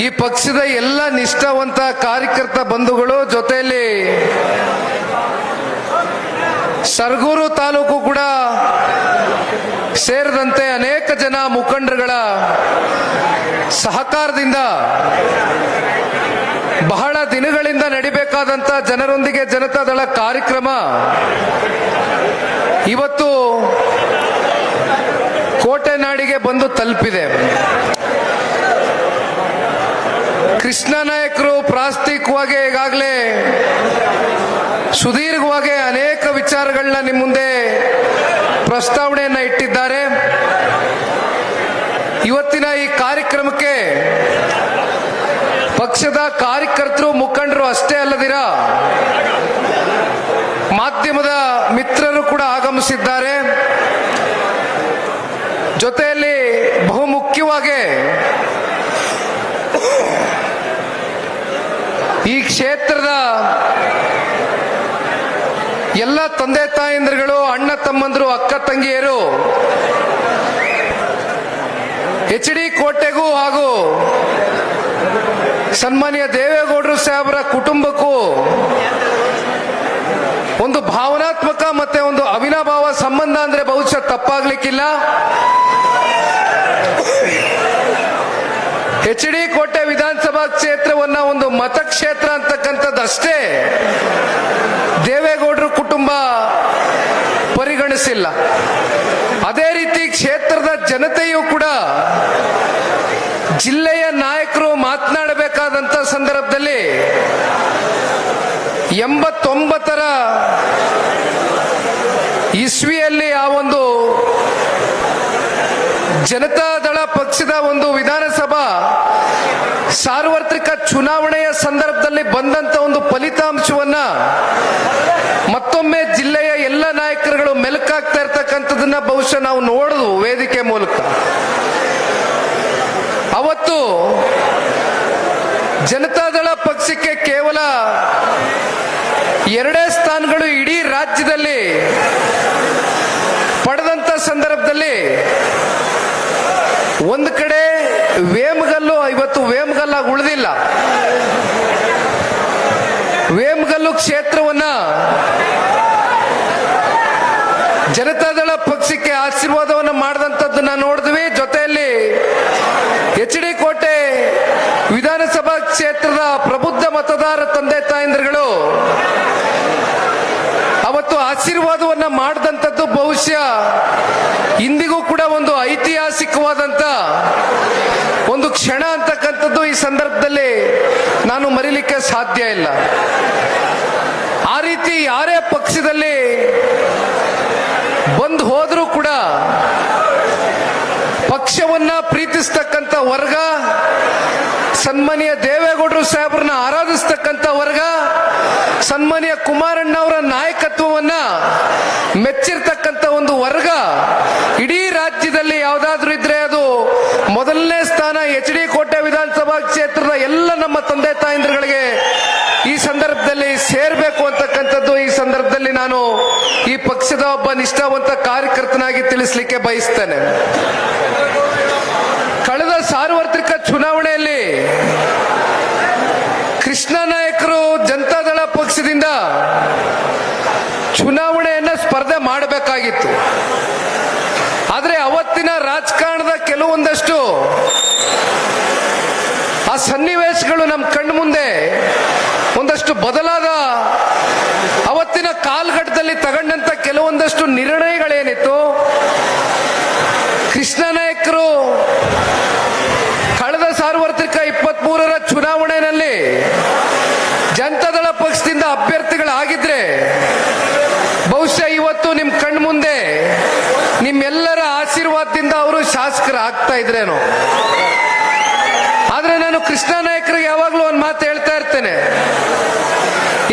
ಈ ಪಕ್ಷದ ಎಲ್ಲ ನಿಷ್ಠಾವಂತ ಕಾರ್ಯಕರ್ತ ಬಂಧುಗಳು, ಜೊತೆಯಲ್ಲಿ ಸರಗೂರು ತಾಲೂಕು ಕೂಡ ಸೇರಿದಂತೆ ಅನೇಕ ಜನ ಮುಖಂಡರುಗಳ ಸಹಕಾರದಿಂದ ಬಹಳ ದಿನಗಳಿಂದ ನಡಿಬೇಕಾದಂತ ಜನರೊಂದಿಗೆ ಜನತಾದಳ ಕಾರ್ಯಕ್ರಮ ಇವತ್ತು ಕೋಟೆ ನಾಡಿಗೆ ಬಂದು ತಲುಪಿದೆ. ಕೃಷ್ಣ ನಾಯಕರು ಪ್ರಾಸ್ತಾವಿಕವಾಗಿ ಈಗಾಗಲೇ ಸುದೀರ್ಘವಾಗಿ ಅನೇಕ ವಿಚಾರಗಳನ್ನ ನಿಮ್ಮ ಮುಂದೆ ಪ್ರಸ್ತಾವನೆಯನ್ನ ಇಟ್ಟಿದ್ದಾರೆ. ಇವತ್ತಿನ ಈ ಕಾರ್ಯಕ್ರಮಕ್ಕೆ ಪಕ್ಷದ ಕಾರ್ಯಕರ್ತರು, ಮುಖಂಡರು ಅಷ್ಟೇ ಅಲ್ಲದಿರ ಮಾಧ್ಯಮದ ಮಿತ್ರರು ಕೂಡ ಆಗಮಿಸಿದ್ದಾರೆ. ಜೊತೆಯಲ್ಲಿ ಬಹುಮುಖ್ಯವಾಗಿ ಈ ಕ್ಷೇತ್ರದ ಎಲ್ಲ ತಂದೆ ತಾಯಂದಿರುಗಳು, ಅಣ್ಣ ತಮ್ಮಂದರು, ಅಕ್ಕ ತಂಗಿಯರು HD ಕೋಟೆಗೂ ಹಾಗೂ ಸನ್ಮಾನ್ಯ ದೇವೇಗೌಡರು ಸಾಹೇಬರ ಕುಟುಂಬಕ್ಕೂ ಒಂದು ಭಾವನಾತ್ಮಕ ಮತ್ತೆ ಒಂದು ಅವಿನಾಭಾವ ಸಂಬಂಧ ಅಂದ್ರೆ ಬಹುಶಃ ತಪ್ಪಾಗ್ಲಿಕ್ಕಿಲ್ಲ. HD ಕೋಟೆ ವಿಧಾನಸಭಾ ಕ್ಷೇತ್ರವನ್ನ ಒಂದು ಮತಕ್ಷೇತ್ರ ಅಂತಕ್ಕಂಥದ್ದಷ್ಟೇ ದೇವೇಗೌಡರ ಕುಟುಂಬ ಪರಿಗಣಿಸಿಲ್ಲ. ಅದೇ ರೀತಿ ಕ್ಷೇತ್ರದ ಜನತೆಯೂ ಕೂಡ ಜಿಲ್ಲೆಯ ನಾಯಕರು ಮಾತನಾಡಬೇಕಾದಂತ ಸಂದರ್ಭದಲ್ಲಿ 89ರ ಇಸ್ವಿಯಲ್ಲಿ ಆ ಒಂದು ಜನತಾದಳ ಪಕ್ಷದ ಒಂದು ವಿಧಾನಸಭಾ ಸಾರ್ವತ್ರಿಕ ಚುನಾವಣೆಯ ಸಂದರ್ಭದಲ್ಲಿ ಬಂದಂತ ಒಂದು ಫಲಿತಾಂಶವನ್ನ ಮತ್ತೊಮ್ಮೆ ಜಿಲ್ಲೆಯ ಎಲ್ಲ ನಾಯಕರುಗಳು ಮೆಲುಕಾಗ್ತಾ ಇರ್ತಕ್ಕಂಥದನ್ನ ಬಹುಶಃ ನಾವು ನೋಡುದು ವೇದಿಕೆ ಮೂಲಕ. ಅವತ್ತು ಜನತಾದಳ ಪಕ್ಷಕ್ಕೆ ಕೇವಲ 2 ಸ್ಥಾನಗಳು ಇಡೀ ರಾಜ್ಯದಲ್ಲಿ ಪಡೆದಂತ ಸಂದರ್ಭದಲ್ಲಿ ಒಂದು ಕಡೆ ವೇಮಗಲ್ಲು ಇವತ್ತು ವೇಮಗಲ್ಲಾಗಿ ಉಳಿದಿಲ್ಲ. ವೇಮಗಲ್ಲು ಕ್ಷೇತ್ರವನ್ನ ಜನತಾದಳ ಪಕ್ಷಕ್ಕೆ ಆಶೀರ್ವಾದವನ್ನು ಮಾಡಿದಂಥದ್ದನ್ನ ನೋಡಿದ್ವಿ. ಜೊತೆಯಲ್ಲಿ HD ಕೋಟೆ ವಿಧಾನಸಭಾ ಕ್ಷೇತ್ರದ ಪ್ರಬುದ್ಧ ಮತದಾರ ತಂದೆ ತಾಯಂದಿರುಗಳು ಅವತ್ತು ಆಶೀರ್ವಾದವನ್ನ ಮಾಡಿದಂಥದ್ದು ಬಹುಶಃ ಇಂದಿಗೂ ಕೂಡ ಒಂದು ಐತಿಹಾಸಿಕವಾದಂತ ಒಂದು ಕ್ಷಣ ಅಂತಕ್ಕಂಥದ್ದು ಈ ಸಂದರ್ಭದಲ್ಲಿ ನಾನು ಮರಿಲಿಕ್ಕೆ ಸಾಧ್ಯ ಇಲ್ಲ. ಆ ರೀತಿ ಯಾರೇ ಪಕ್ಷದಲ್ಲಿ ಬಂದು ಹೋದ್ರೂ ಕೂಡ ಪಕ್ಷವನ್ನ ಪ್ರೀತಿಸ್ತಕ್ಕಂಥ ವರ್ಗ, ಸನ್ಮಾನ್ಯ ದೇವೇಗೌಡರು ಸಾಹೇಬ್ರನ್ನ ಆರಾಧಿಸ್ತಕ್ಕಂಥ ವರ್ಗ, ಸನ್ಮಾನ್ಯ ಕುಮಾರಣ್ಣ ಅವರ ನಾಯಕತ್ವವನ್ನ ಮೆಚ್ಚಿರ್ತಕ್ಕಂಥ ಒಂದು ವರ್ಗ ಇಡೀ ರಾಜ್ಯದಲ್ಲಿ ಯಾವುದಾದ್ರೂ ಇದ್ರೆ ಅದು ಮೊದಲನೇ ಸ್ಥಾನ HD ಕೋಟೆ ವಿಧಾನಸಭಾ ಕ್ಷೇತ್ರದ ಎಲ್ಲ ನಮ್ಮ ತಂದೆ ತಾಯಂದಿರುಗಳಿಗೆ ಈ ಸಂದರ್ಭದಲ್ಲಿ ಸೇರ್ಬೇಕು ಅಂತಕ್ಕಂಥದ್ದು ಈ ಸಂದರ್ಭದಲ್ಲಿ ನಾನು ಈ ಪಕ್ಷದ ಒಬ್ಬ ನಿಷ್ಠಾವಂತ ಕಾರ್ಯಕರ್ತನಾಗಿ ತಿಳಿಸ್ಲಿಕ್ಕೆ ಬಯಸ್ತೇನೆ. ಕಳೆದ ಸಾರ್ವತ್ರಿಕ ಚುನಾವಣೆಯಲ್ಲಿ ಕೃಷ್ಣ ನಾಯಕರು ಜನತಾದಳ ಪಕ್ಷದಿಂದ ಚುನಾವಣೆಯನ್ನ ಸ್ಪರ್ಧೆ ಮಾಡಬೇಕಾಗಿತ್ತು. ಆದ್ರೆ ಅವತ್ತಿನ ರಾಜಕಾರಣದ ಕೆಲವೊಂದಷ್ಟು ಆ ಸನ್ನಿವೇಶಗಳು ನಮ್ಮ ಕಣ್ಣು ಮುಂದೆ ಒಂದಷ್ಟು ಬದಲಾದ ಅವತ್ತಿನ ಕಾಲಘಟ್ಟದಲ್ಲಿ ತಗೊಂಡಂತ ಕೆಲವೊಂದಷ್ಟು ನಿರ್ಣಯಗಳೇನಿತ್ತು, ಕೃಷ್ಣ ನಾಯಕರು ಕಳೆದ ಸಾರ್ವತ್ರಿಕ 23ರ ಚುನಾವಣೆಯಲ್ಲಿ ಜನತಾದಳ ಪಕ್ಷದಿಂದ ಅಭ್ಯರ್ಥಿಗಳಾಗಿದ್ರೆ ಬಹುಶಃ ಇವತ್ತು ನಿಮ್ ಕಣ್ಣು ಮುಂದೆ ನಿಮ್ಮೆಲ್ಲರ ಆಶೀರ್ವಾದದಿಂದ ಅವರು ಶಾಸಕರಾಗ್ತಾ ಇದ್ರೇನೋ. ಆದ್ರೆ ನಾನು ಕೃಷ್ಣ ನಾಯಕರಿಗೆ ಯಾವಾಗ್ಲೂ ಒಂದು ಮಾತು ಹೇಳ್ತಾ ಇರ್ತೇನೆ.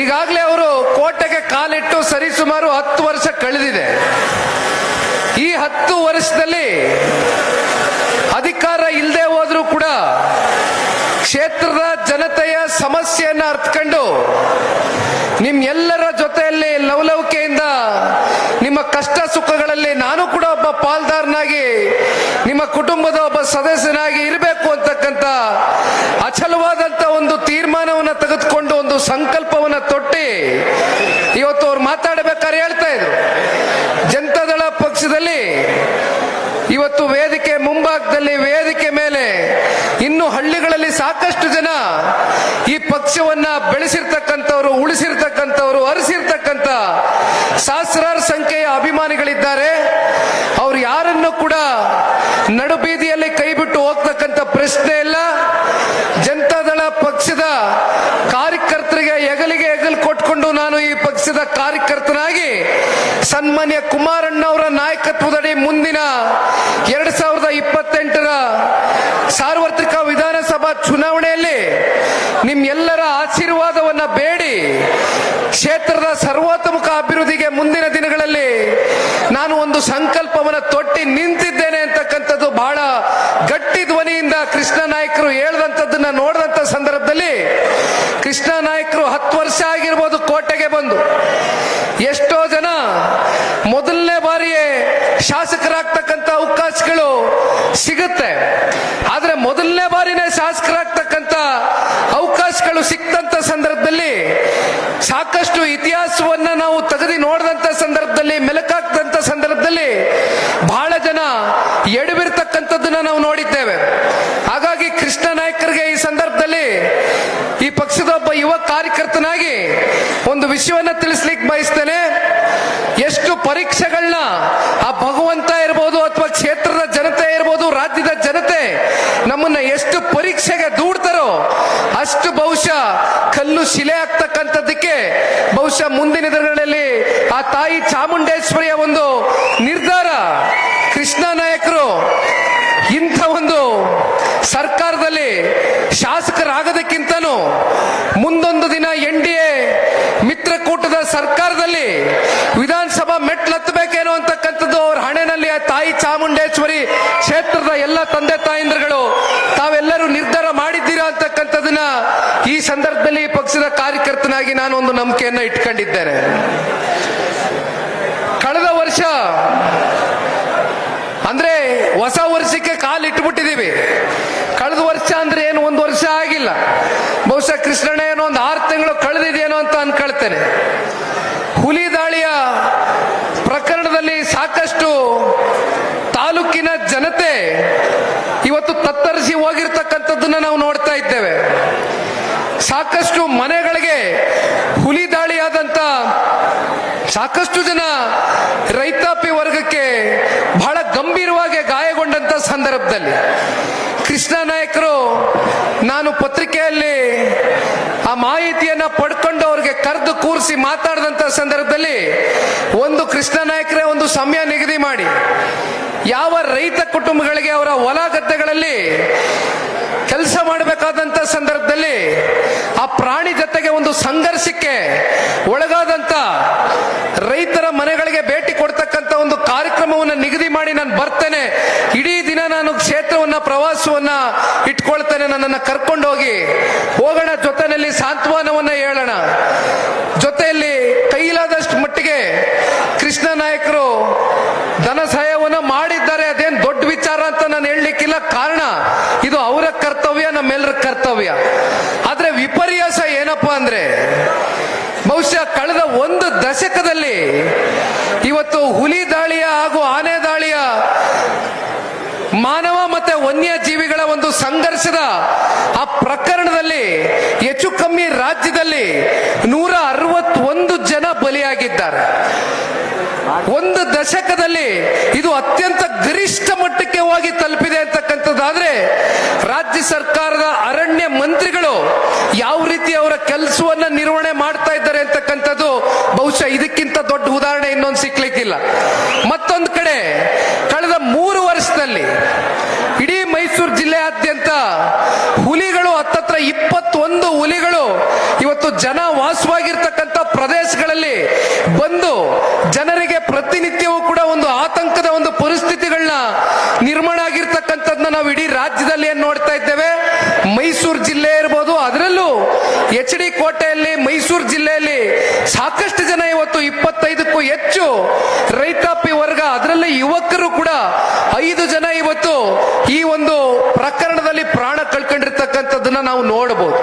ಈಗಾಗಲೇ ಅವರು ಕೋಟೆಗೆ ಕಾಲಿಟ್ಟು ಸರಿಸುಮಾರು 10 ವರ್ಷ ಕಳೆದಿದೆ. ಈ 10 ವರ್ಷದಲ್ಲಿ ಅಧಿಕಾರ ಇಲ್ಲದೆ ಹೋದ್ರೂ ಕೂಡ ಕ್ಷೇತ್ರದ ಜನತೆಯ ಸಮಸ್ಯೆಯನ್ನ ಅರ್ಥಕೊಂಡು ನಿಮ್ಮೆಲ್ಲರ ಜೊತೆಯಲ್ಲಿ ಲವಲವಿಕೆಯಿಂದ ನಿಮ್ಮ ಕಷ್ಟ ಸುಖಗಳಲ್ಲಿ ನಾನು ಕೂಡ ಒಬ್ಬ ಪಾಲ್ದಾರನಾಗಿ ನಿಮ್ಮ ಕುಟುಂಬದ ಒಬ್ಬ ಸದಸ್ಯನಾಗಿ ಇರಬೇಕು ಅಂತಕ್ಕಂಥ ಅಚಲವಾದಂತ ಒಂದು ತೀರ್ಮಾನವನ್ನು ತೆಗೆದುಕೊಂಡು ಒಂದು ಸಂಕಲ್ಪವನ್ನು ತೊಟ್ಟಿ ಇವತ್ತು ಅವ್ರು ಮಾತಾಡಬೇಕಾದ್ರೆ ಹೇಳ್ತಾ ಇದ್ರು, ಜನತಾದಳ ಪಕ್ಷದಲ್ಲಿ ಇವತ್ತು ವೇದಿಕೆ ಮುಂಭಾಗದಲ್ಲಿ, ವೇದಿಕೆ ಮೇಲೆ, ಇನ್ನು ಹಳ್ಳಿಗಳಲ್ಲಿ ಸಾಕಷ್ಟು ಜನ ಈ ಪಕ್ಷವನ್ನ ಬೆಳೆಸಿರ್ತಕ್ಕಂಥವ್ರು, ಉಳಿಸಿರ್ತಕ್ಕಂಥವ್ರು, ಹರಿಸಿರ್ತಕ್ಕಂಥ ಸಹಸ್ರಾರು ಸಂಖ್ಯೆಯ ಅಭಿಮಾನಿಗಳಿದ್ದಾರೆ. ಅವ್ರು ಯಾರನ್ನು ಕೂಡ ನಡುಬೀದಿಯಲ್ಲಿ ಕೈ ಬಿಟ್ಟು ಹೋಗ್ತಕ್ಕಂಥ ಪ್ರಶ್ನೆ ಇಲ್ಲ. ಜನತಾದಳ ಪಕ್ಷದ ಕಾರ್ಯಕರ್ತರಿಗೆ ಹೆಗಲಿಗೆ ಹೆಗಲು ಕೊಟ್ಕೊಂಡು ನಾನು ಈ ಪಕ್ಷದ ಕಾರ್ಯಕರ್ತನಾಗಿ ಸನ್ಮಾನ್ಯ ಕುಮಾರಣ್ಣವರ ನಾಯಕತ್ವದಡಿ ಮುಂದಿನ 2028ರ ಸಾರ್ವತ್ರಿಕ ವಿಧಾನಸಭಾ ಚುನಾವಣೆಯಲ್ಲಿ ನಿಮ್ಮೆಲ್ಲರ ಆಶೀರ್ವಾದವನ್ನ ಬೇಡಿ ಕ್ಷೇತ್ರದ ಸರ್ವತೋಮುಖ ಅಭಿವೃದ್ಧಿಗೆ ಮುಂದಿನ ದಿನಗಳಲ್ಲಿ ನಾನು ಒಂದು ಸಂಕಲ್ಪವನ್ನು ತೊಟ್ಟಿ ನಿಂತಿದ್ದೇನೆ ಅಂತಕ್ಕಂಥದ್ದು ಬಹಳ ಗಟ್ಟಿ ಧ್ವನಿಯಿಂದ ಕೃಷ್ಣ ನಾಯಕರು ಹೇಳಿದಂಥದ್ದನ್ನ ನೋಡಿದಂತ ಸಂದರ್ಭದಲ್ಲಿ, ಕೃಷ್ಣ ನಾಯಕರು 10 ವರ್ಷ ಆಗಿರ್ಬೋದು ಕೋಟೆಗೆ ಬಂದು, ಎಷ್ಟೋ ಜನ ಮೊದಲನೇ ಬಾರಿಯೇ ಶಾಸಕರಾಗ್ತಕ್ಕಂಥ ಅವಕಾಶಗಳು ಸಿಗುತ್ತೆ. ಆದ್ರೆ ಮೊದಲನೇ ಬಾರಿನೇ ಶಾಸಕರಾಗ್ತಕ್ಕಂಥ ಅವಕಾಶಗಳು ಸಿಕ್ತಂತ ಸಂದರ್ಭದಲ್ಲಿ ಸಾಕಷ್ಟು ಇತಿಹಾಸವನ್ನ ನಾವು ತೆಗೆದು ನೋಡಿದಂತ ಸಂದರ್ಭದಲ್ಲಿ, ಮೆಲುಕಾಕ್ತಂತ ಸಂದರ್ಭದಲ್ಲಿ ಬಹಳ ಜನ ಎಡವಿರ್ತಕ್ಕಂಥದ್ದನ್ನ ನಾವು ನೋಡಿದ್ದೇವೆ. ಹಾಗಾಗಿ ಕೃಷ್ಣ ನಾಯಕರಿಗೆ ಈ ಸಂದರ್ಭದಲ್ಲಿ ಈ ಪಕ್ಷದ ಒಬ್ಬ ಯುವ ಕಾರ್ಯಕರ್ತನಾಗಿ ಒಂದು ವಿಷಯವನ್ನ ತಿಳಿಸ್ಲಿಕ್ಕೆ ಬಯಸ್ತೇನೆ. ಎಷ್ಟು ಪರೀಕ್ಷೆಗಳನ್ನ ಆ ಭಗವಂತ ಇರ್ಬೋದು ಅಥವಾ ಕ್ಷೇತ್ರದ ಜನತೆ ಇರ್ಬೋದು, ರಾಜ್ಯದ ಜನತೆ ನಮ್ಮನ್ನ ಎಷ್ಟು ಪರೀಕ್ಷೆಗೆ ದೂಡ್ತಾರೋ ಅಷ್ಟು ಬಹುಶಃ ಕಲ್ಲು ಶಿಲೆ ಆಗ್ತಕ್ಕಂಥದ್ದಕ್ಕೆ ಬಹುಶಃ ಮುಂದಿನ ದಿನಗಳಲ್ಲಿ ಆ ತಾಯಿ ಚಾಮುಂಡೇಶ್ವರಿಯ ಒಂದು ನಿರ್ಧಾರ, ಕೃಷ್ಣ ನಾಯಕರು ಇಂಥ ಒಂದು ಸರ್ಕಾರದಲ್ಲಿ ಶಾಸಕರಾಗೋದಕ್ಕಿಂತನೂ ಮುಂದೊಂದು ದಿನ NDA ಮಿತ್ರಕೂಟದ ಸರ್ಕಾರದಲ್ಲಿ ವಿಧಾನಸಭಾ ಮೆಟ್ಲತ್ತಬೇಕೇನೋ ಅಂತಕ್ಕಂಥದ್ದು ಅವ್ರ ಹಣೆನಲ್ಲಿ ಆ ತಾಯಿ ಚಾಮುಂಡೇಶ್ವರಿ ಕ್ಷೇತ್ರದ ಎಲ್ಲ ತಂದೆ ತಾಯಂದ್ರುಗಳು ತಾವೆಲ್ಲರೂ ನಿರ್ಧಾರ ಮಾಡಿದ್ದೀರಾ ಅಂತಕ್ಕಂಥದನ್ನ ಈ ಸಂದರ್ಭದಲ್ಲಿ ಪಕ್ಷದ ಕಾರ್ಯಕರ್ತನಾಗಿ ನಾನು ಒಂದು ನಂಬಿಕೆಯನ್ನ ಇಟ್ಕೊಂಡಿದ್ದೇನೆ. ಕಳೆದ ವರ್ಷ ಅಂದ್ರೆ ಹೊಸ ವರ್ಷಕ್ಕೆ ಕಾಲಿಟ್ಟುಬಿಟ್ಟಿದೀವಿ. ಕಳೆದ ವರ್ಷ ಅಂದ್ರೆ ಏನು, 1 ವರ್ಷ ಆಗಿಲ್ಲ. ಬಹುಶಃ ಕೃಷ್ಣಣ್ಣ ಏನೋ ಒಂದು 6 ತಿಂಗಳು ಕಳೆದಿದೆಯೇನೋ ಅಂತ ಅನ್ಕೊಳ್ತೇನೆ. ಹುಲಿ ದಾಳಿಯ ಪ್ರಕರಣದಲ್ಲಿ ಸಾಕಷ್ಟು ತಾಲೂಕಿನ ಜನತೆ ಇವತ್ತು ತತ್ತರಿಸಿ ಹೋಗಿರ್ತಕ್ಕಂಥದ್ದನ್ನ ನಾವು ನೋಡ್ತಾ ಇದ್ದೇವೆ. ಸಾಕಷ್ಟು ಮನೆಗಳಿಗೆ ಹುಲಿ ದಾಳಿಯಾದಂತ ಸಾಕಷ್ಟು ಜನ ರೈತಾಪಿ ವರ್ಗಕ್ಕೆ ಬಹಳ ಗಂಭೀರವಾಗಿ ಗಾಯಗೊಂಡಂತ ಸಂದರ್ಭದಲ್ಲಿ ಕೃಷ್ಣ ನಾಯಕರು, ನಾನು ಪತ್ರಿಕೆಯಲ್ಲಿ ಆ ಮಾಹಿತಿಯನ್ನ ಪಡ್ಕೊಂಡು ಅವ್ರಿಗೆ ಕರೆದು ಕೂರಿಸಿ ಮಾತಾಡಿದಂತ ಸಂದರ್ಭದಲ್ಲಿ ಒಂದು ಕೃಷ್ಣ ನಾಯಕರೇ ಒಂದು ಸಮಯ ನಿಗದಿ ಮಾಡಿ ಯಾವ ರೈತ ಕುಟುಂಬಗಳಿಗೆ ಅವರ ಹೊಲ ಗದ್ದೆಗಳಲ್ಲಿ ಕೆಲಸ ಮಾಡಬೇಕಾದಂತ ಸಂದರ್ಭದಲ್ಲಿ ಆ ಪ್ರಾಣಿ ಜೊತೆಗೆ ಒಂದು ಸಂಘರ್ಷಕ್ಕೆ ಒಳಗಾದಂತ ರೈತರ ಮನೆಗಳಿಗೆ ಭೇಟಿ ಕೊಡ್ತಕ್ಕಂಥ ಒಂದು ಕಾರ್ಯಕ್ರಮವನ್ನು ನಿಗದಿ ಮಾಡಿ ನಾನು ಬರ್ತೇನೆ, ಇಡೀ ದಿನ ನಾನು ಕ್ಷೇತ್ರವನ್ನ ಪ್ರವಾಸವನ್ನ ಇಟ್ಕೊಳ್ತೇನೆ, ನನ್ನನ್ನು ಕರ್ಕೊಂಡು ಹೋಗೋಣ, ಜೊತೆಯಲ್ಲಿ ಸಾಂತ್ವನವನ್ನ ಹೇಳೋಣ, ಜೊತೆಯಲ್ಲಿ ಕೈಲಾದಷ್ಟು ಮಟ್ಟಿಗೆ ಕೃಷ್ಣ ನಾಯಕರು ಧನ ಸಹಾಯವನ್ನು ಮಾಡಿದ್ದಾರೆ. ಅದೇನು ದೊಡ್ಡ ವಿಚಾರ ಅಂತ ನಾನು ಹೇಳಲಿಕ್ಕಿಲ್ಲ, ಕಾರಣ ಇದು ಅವರ ಕರ್ತವ್ಯ, ನಮ್ಮೆಲ್ಲರ ಕರ್ತವ್ಯ. ಆದ್ರೆ ವಿಪರ್ಯಾಸ ಏನಪ್ಪಾ ಅಂದ್ರೆ ಬಹುಶಃ ಕಳೆದ 1 ದಶಕದಲ್ಲಿ ಇವತ್ತು ಹುಲಿ ದಾಳಿಯ ಹಾಗೂ ಆನೆ ದಾಳಿಯ ಮಾನವ ಮತ್ತೆ ವನ್ಯ ಜೀವಿಗಳ ಒಂದು ಸಂಘರ್ಷದ ಆ ಪ್ರಕರಣದಲ್ಲಿ ಹೆಚ್ಚು ಕಮ್ಮಿ ರಾಜ್ಯದಲ್ಲಿ 161 ಜನ ಬಲಿಯಾಗಿದ್ದಾರೆ. 1 ದಶಕದಲ್ಲಿ ಇದು ಅತ್ಯಂತ ಗರಿಷ್ಠ ಮಟ್ಟಕ್ಕೆ ಹೋಗಿ ತಲುಪಿದೆ ಅಂತಕ್ಕಂಥದ್ದಾದ್ರೆ ರಾಜ್ಯ ಸರ್ಕಾರದ ಅರಣ್ಯ ಮಂತ್ರಿಗಳು ಯಾವ ರೀತಿ ಅವರ ಕೆಲಸವನ್ನ ನಿರ್ವಹಣೆ ಮಾಡ್ತಾ ಇದ್ದಾರೆ ಅಂತಕ್ಕಂಥದ್ದು ಬಹುಶಃ ಇದಕ್ಕಿಂತ ದೊಡ್ಡ ಉದಾಹರಣೆ ಇನ್ನೊಂದು ಸಿಕ್ಲಿಕ್ಕಿಲ್ಲ. ಮತ್ತೊಂದು ಕಡೆ ಕಳೆದ 3 ವರ್ಷದಲ್ಲಿ ಇಡೀ ಮೈಸೂರು ಜಿಲ್ಲೆಯಾದ್ಯಂತ ಹುಲಿಗಳು ಹತ್ತತ್ರ 21 ಹುಲಿಗಳು ಇವತ್ತು ಜನ ವಾಸವಾಗಿರ್ತಕ್ಕಂಥ ಪ್ರದೇಶಗಳಲ್ಲಿ ಬಂದು ಜನರಿಗೆ ಪ್ರತಿನಿತ್ಯವೂ ಕೂಡ ಒಂದು ಆತಂಕದ ಒಂದು ಪರಿಸ್ಥಿತಿಗಳನ್ನ ನಿರ್ಮಾಣ ಆಗಿರ್ತಕ್ಕಂಥದ್ದನ್ನ ನಾವು ಇಡೀ ರಾಜ್ಯದಲ್ಲಿ ಏನ್ ನೋಡ್ತಾ ಇದ್ದೇವೆ. ಮೈಸೂರು ಜಿಲ್ಲೆ ಇರ್ಬೋದು, ಅದರಲ್ಲೂ ಎಚ್ ಡಿ ಕೋಟೆಯಲ್ಲಿ, ಮೈಸೂರು ಜಿಲ್ಲೆಯಲ್ಲಿ ಸಾಕಷ್ಟು ಜನ ಇವತ್ತು 25ಕ್ಕೂ ಹೆಚ್ಚು ರೈತಾಪಿ ವರ್ಗ, ಅದರಲ್ಲಿ ಯುವಕರು ಕೂಡ 5 ಜನ ಇವತ್ತು ಈ ಒಂದು ಪ್ರಕರಣದಲ್ಲಿ ಪ್ರಾಣ ಕಳ್ಕೊಂಡಿರ್ತಕ್ಕಂಥದ್ದನ್ನ ನಾವು ನೋಡಬಹುದು.